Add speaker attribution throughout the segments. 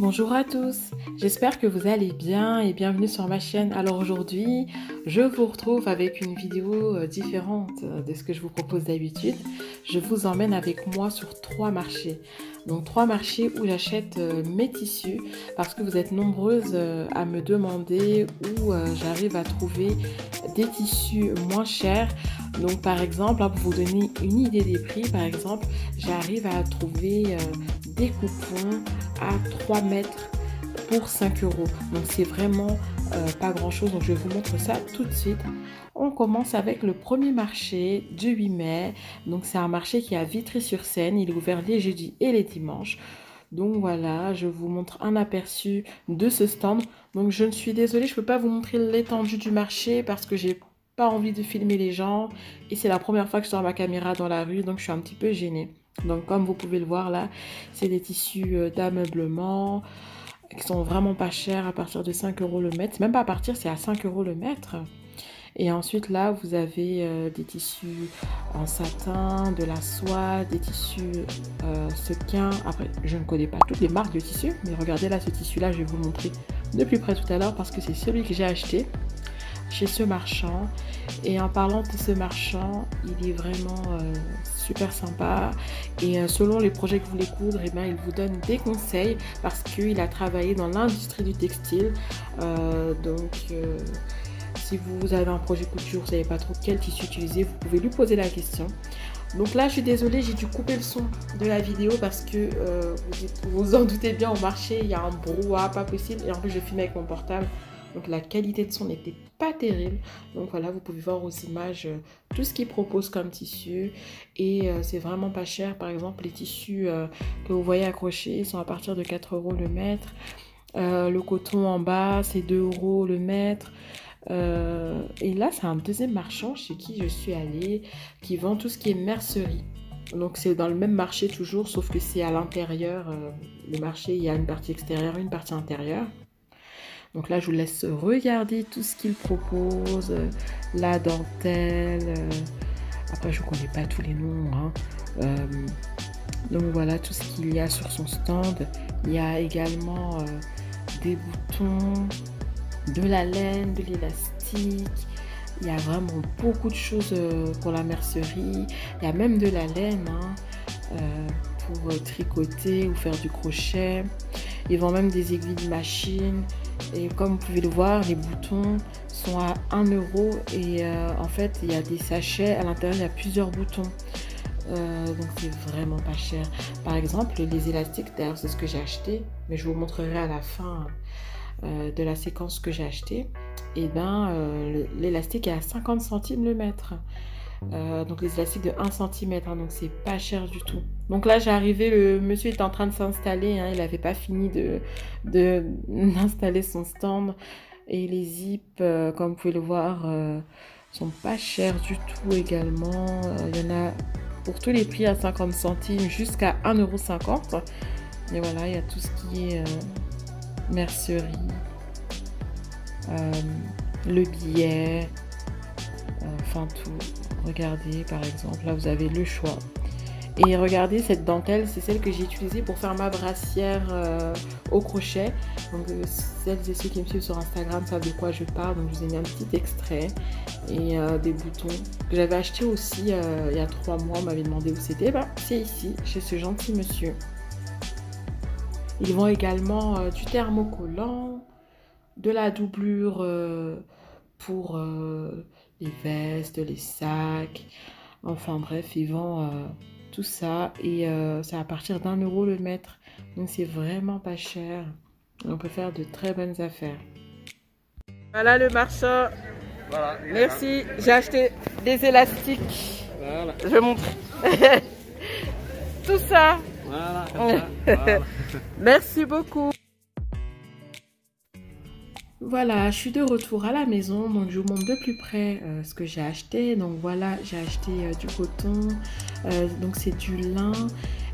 Speaker 1: Bonjour à tous, j'espère que vous allez bien et bienvenue sur ma chaîne. Alors aujourd'hui, je vous retrouve avec une vidéo différente de ce que je vous propose d'habitude. Je vous emmène avec moi sur 3 marchés. Donc 3 marchés où j'achète mes tissus parce que vous êtes nombreuses à me demander où j'arrive à trouver des tissus moins chers. Donc par exemple, pour vous donner une idée des prix, par exemple, j'arrive à trouver des coupons à 3 mètres pour 5 euros. Donc c'est vraiment pas grand chose. Donc je vous montre ça tout de suite. On commence avec le premier marché du 8 mai. Donc c'est un marché qui est à Vitry-sur-Seine. Il est ouvert les jeudis et les dimanches. Donc voilà, je vous montre un aperçu de ce stand. Donc je ne suis désolée, je ne peux pas vous montrer l'étendue du marché parce que j'ai pas envie de filmer les gens. Et c'est la première fois que je sors ma caméra dans la rue, donc je suis un petit peu gênée. Donc comme vous pouvez le voir là, c'est des tissus d'ameublement qui sont vraiment pas chers, à partir de 5 euros le mètre. Même pas à partir, c'est à 5 euros le mètre. Et ensuite là, vous avez des tissus en satin, de la soie, des tissus sequins. Après, je ne connais pas toutes les marques de tissus, mais regardez là, ce tissu-là, je vais vous le montrer de plus près tout à l'heure parce que c'est celui que j'ai acheté chez ce marchand. Et en parlant de ce marchand, il est vraiment super sympa et selon les projets que vous voulez coudre, eh bien, il vous donne des conseils parce qu'il a travaillé dans l'industrie du textile. Si vous avez un projet couture, vous ne savez pas trop quel tissu utiliser, vous pouvez lui poser la question. Donc là, je suis désolée, j'ai dû couper le son de la vidéo parce que vous vous en doutez bien, au marché, il y a un brouhaha pas possible. Et en plus, je filme avec mon portable. Donc la qualité de son n'était pas terrible. Donc voilà, vous pouvez voir aux images tout ce qu'ils proposent comme tissu. Et c'est vraiment pas cher. Par exemple, les tissus que vous voyez accrochés sont à partir de 4 euros le mètre. Le coton en bas, c'est 2 euros le mètre. Et là, c'est un deuxième marchand chez qui je suis allée qui vend tout ce qui est mercerie. Donc c'est dans le même marché toujours, sauf que c'est à l'intérieur. Le marché, il y a une partie extérieure, une partie intérieure. Donc là, je vous laisse regarder tout ce qu'il propose, la dentelle. Après, je ne connais pas tous les noms. Hein. Donc voilà, tout ce qu'il y a sur son stand. Il y a également des boutons, de la laine, de l'élastique. Il y a vraiment beaucoup de choses pour la mercerie. Il y a même de la laine pour tricoter ou faire du crochet. Ils vendent même des aiguilles de machine. Et comme vous pouvez le voir, les boutons sont à 1 euro. Et en fait, il y a des sachets. À l'intérieur, il y a plusieurs boutons. Donc c'est vraiment pas cher. Par exemple, les élastiques, d'ailleurs, c'est ce que j'ai acheté. Mais je vous montrerai à la fin de la séquence que j'ai acheté. Et ben, l'élastique est à 50 centimes le mètre. Donc les élastiques de 1 cm, donc c'est pas cher du tout. Donc là j'ai arrivé, le monsieur était en train de s'installer, il n'avait pas fini d'installer son stand. Et les zips, comme vous pouvez le voir, sont pas chers du tout également. Il y en a pour tous les prix à 50 centimes jusqu'à 1,50 €. Et voilà, il y a tout ce qui est mercerie, le billet, enfin tout. Regardez par exemple, là vous avez le choix. Et regardez cette dentelle, c'est celle que j'ai utilisée pour faire ma brassière au crochet. Donc celles et ceux qui me suivent sur Instagram savent de quoi je parle. Donc je vous ai mis un petit extrait et des boutons que j'avais acheté aussi il y a 3 mois. On m'avait demandé où c'était. Ben, c'est ici, chez ce gentil monsieur. Ils vendent également du thermocollant, de la doublure pour les vestes, les sacs, enfin bref, ils vendent tout ça et c'est à partir d'1 euro le mètre. Donc c'est vraiment pas cher. On peut faire de très bonnes affaires. Voilà le marchand. Voilà. Merci. J'ai acheté des élastiques. Voilà. Je montre. Tout ça. Voilà, comme ça. Voilà. Merci beaucoup. Voilà, je suis de retour à la maison, donc je vous montre de plus près ce que j'ai acheté. Donc voilà, j'ai acheté du coton, donc c'est du lin.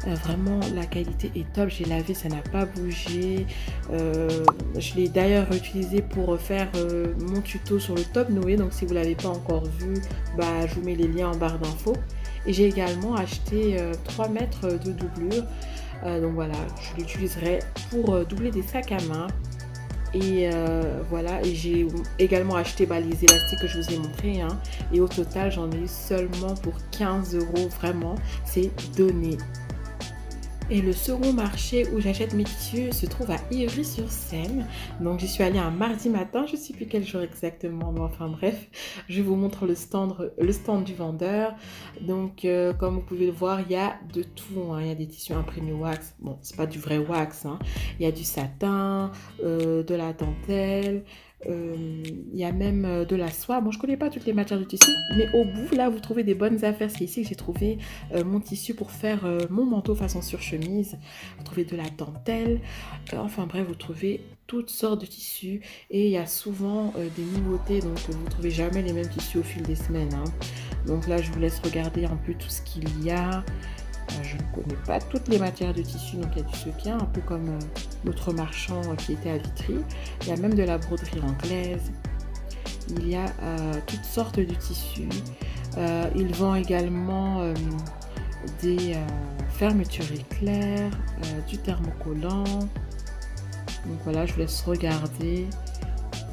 Speaker 1: Vraiment, la qualité est top. J'ai lavé, ça n'a pas bougé. Je l'ai d'ailleurs utilisé pour faire mon tuto sur le top Noé. Donc si vous ne l'avez pas encore vu, bah, je vous mets les liens en barre d'infos. Et j'ai également acheté 3 mètres de doublure. Donc voilà, je l'utiliserai pour doubler des sacs à main. Et voilà, et j'ai également acheté les élastiques que je vous ai montré, hein, et au total j'en ai eu seulement pour 15 €, vraiment c'est donné. Et le second marché où j'achète mes tissus se trouve à Ivry-sur-Seine. Donc j'y suis allée un mardi matin, je ne sais plus quel jour exactement, mais enfin bref, je vous montre le stand du vendeur. Donc comme vous pouvez le voir, il y a de tout, hein. Il y a des tissus imprimés wax, bon c'est pas du vrai wax, hein. Il y a du satin, de la dentelle. Il y a même de la soie. Bon, je connais pas toutes les matières de tissu, mais au bout là vous trouvez des bonnes affaires. C'est ici que j'ai trouvé mon tissu pour faire mon manteau façon surchemise. Vous trouvez de la dentelle, enfin bref, vous trouvez toutes sortes de tissus, et il y a souvent des nouveautés, donc vous ne trouvez jamais les mêmes tissus au fil des semaines, hein. Donc là je vous laisse regarder un peu tout ce qu'il y a. Je ne connais pas toutes les matières de tissu, donc il y a du sequin, un peu comme notre marchand qui était à Vitry. Il y a même de la broderie anglaise. Il y a toutes sortes de tissus. Il vend également des fermetures éclairs, du thermocollant. Donc voilà, je vous laisse regarder.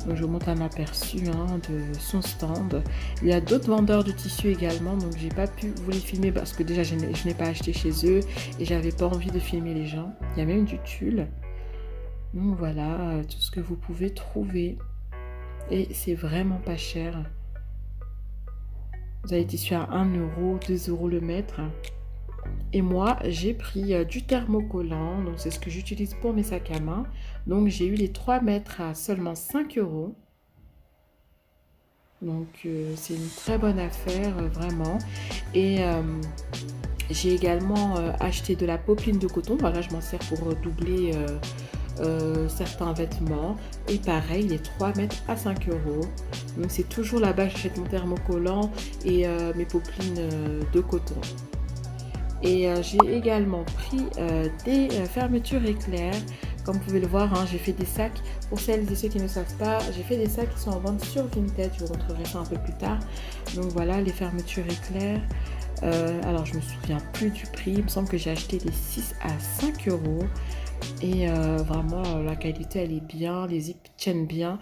Speaker 1: Donc je vous montre un aperçu, hein, de son stand. Il y a d'autres vendeurs de tissus également, donc j'ai pas pu vous les filmer parce que déjà je n'ai pas acheté chez eux et j'avais pas envie de filmer les gens. Il y a même du tulle. Donc voilà, tout ce que vous pouvez trouver, et c'est vraiment pas cher. Vous avez des tissus à 1 €, 2 € le mètre. Et moi, j'ai pris du thermocollant, donc c'est ce que j'utilise pour mes sacs à main. Donc j'ai eu les 3 mètres à seulement 5 €. Donc c'est une très bonne affaire, vraiment. Et j'ai également acheté de la popeline de coton. Voilà, je m'en sers pour doubler certains vêtements. Et pareil, les 3 mètres à 5 €. Donc c'est toujours là-bas que j'achète mon thermocollant et mes popelines de coton. Et j'ai également pris des fermetures éclairs. Comme vous pouvez le voir, hein, j'ai fait des sacs. Pour celles et ceux qui ne savent pas, j'ai fait des sacs qui sont en vente sur Vinted. Je vous montrerai ça un peu plus tard. Donc voilà, les fermetures éclairs. Alors je me souviens plus du prix. Il me semble que j'ai acheté des 6 à 5 €. Et vraiment, la qualité, elle est bien. Les zips tiennent bien.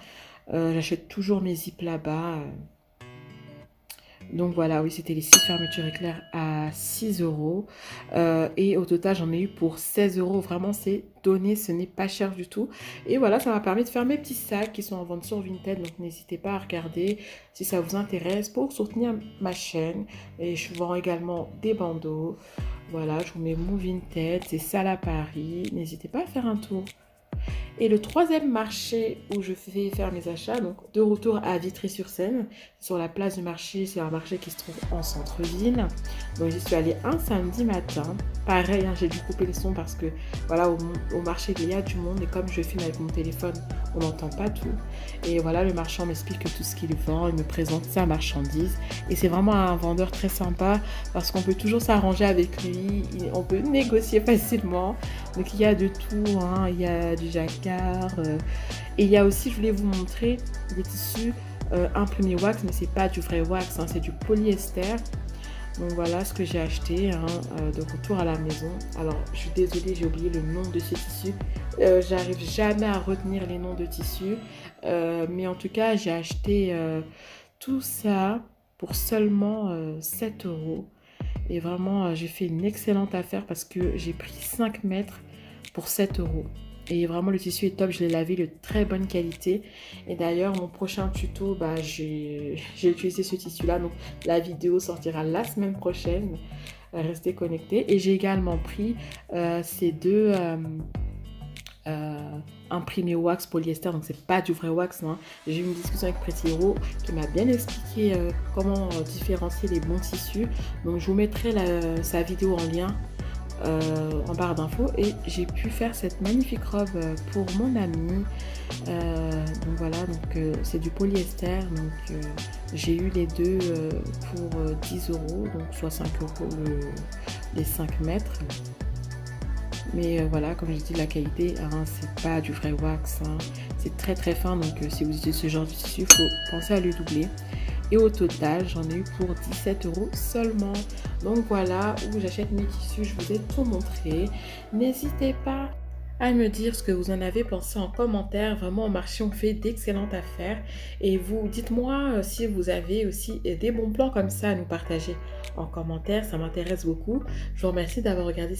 Speaker 1: J'achète toujours mes zips là-bas. Donc voilà, oui, c'était les 6 fermetures éclairs à 6 €. Et au total, j'en ai eu pour 16 €. Vraiment, c'est donné, ce n'est pas cher du tout. Et voilà, ça m'a permis de faire mes petits sacs qui sont en vente sur Vinted. Donc n'hésitez pas à regarder si ça vous intéresse pour soutenir ma chaîne. Et je vends également des bandeaux. Voilà, je vous mets mon Vinted, c'est Salles à Paris. N'hésitez pas à faire un tour. Et le troisième marché où je fais faire mes achats, donc de retour à Vitry-sur-Seine, sur la place du marché, c'est un marché qui se trouve en centre-ville. Donc j'y suis allée un samedi matin. Pareil, hein, j'ai dû couper le son parce que voilà, au marché il y a du monde, et comme je filme avec mon téléphone, on n'entend pas tout. Et voilà, le marchand m'explique tout ce qu'il vend, il me présente sa marchandise. Et c'est vraiment un vendeur très sympa parce qu'on peut toujours s'arranger avec lui, on peut négocier facilement. Donc il y a de tout, hein. Il y a du jacquard. Et il y a aussi, je voulais vous montrer, des tissus imprimés wax, mais c'est pas du vrai wax, hein, c'est du polyester. Donc voilà ce que j'ai acheté, hein, de retour à la maison. Alors je suis désolée, j'ai oublié le nom de ces tissus. J'arrive jamais à retenir les noms de tissus. Mais en tout cas, j'ai acheté tout ça pour seulement 7 €. Et vraiment, j'ai fait une excellente affaire parce que j'ai pris 5 mètres pour 7 €. Et vraiment, le tissu est top. Je l'ai lavé de très bonne qualité. Et d'ailleurs, mon prochain tuto, j'ai utilisé ce tissu-là. Donc, la vidéo sortira la semaine prochaine. Restez connectés. Et j'ai également pris ces deux imprimés wax polyester. Donc, c'est pas du vrai wax, hein. J'ai eu une discussion avec Pretty Hero qui m'a bien expliqué comment différencier les bons tissus. Donc, je vous mettrai sa vidéo en lien en barre d'infos. Et j'ai pu faire cette magnifique robe pour mon ami. Donc voilà, donc c'est du polyester. Donc j'ai eu les deux pour 10 €, donc soit 5 € les 5 mètres. Mais voilà, comme je dis, la qualité, hein, c'est pas du vrai wax, hein. C'est très très fin. Donc si vous utilisez ce genre de tissu, il faut penser à le doubler. et au total j'en ai eu pour 17 € seulement. Donc voilà où j'achète mes tissus, je vous ai tout montré. N'hésitez pas à me dire ce que vous en avez pensé en commentaire. Vraiment, au marché, on fait d'excellentes affaires. Et vous, dites-moi si vous avez aussi des bons plans comme ça à nous partager en commentaire. Ça m'intéresse beaucoup. Je vous remercie d'avoir regardé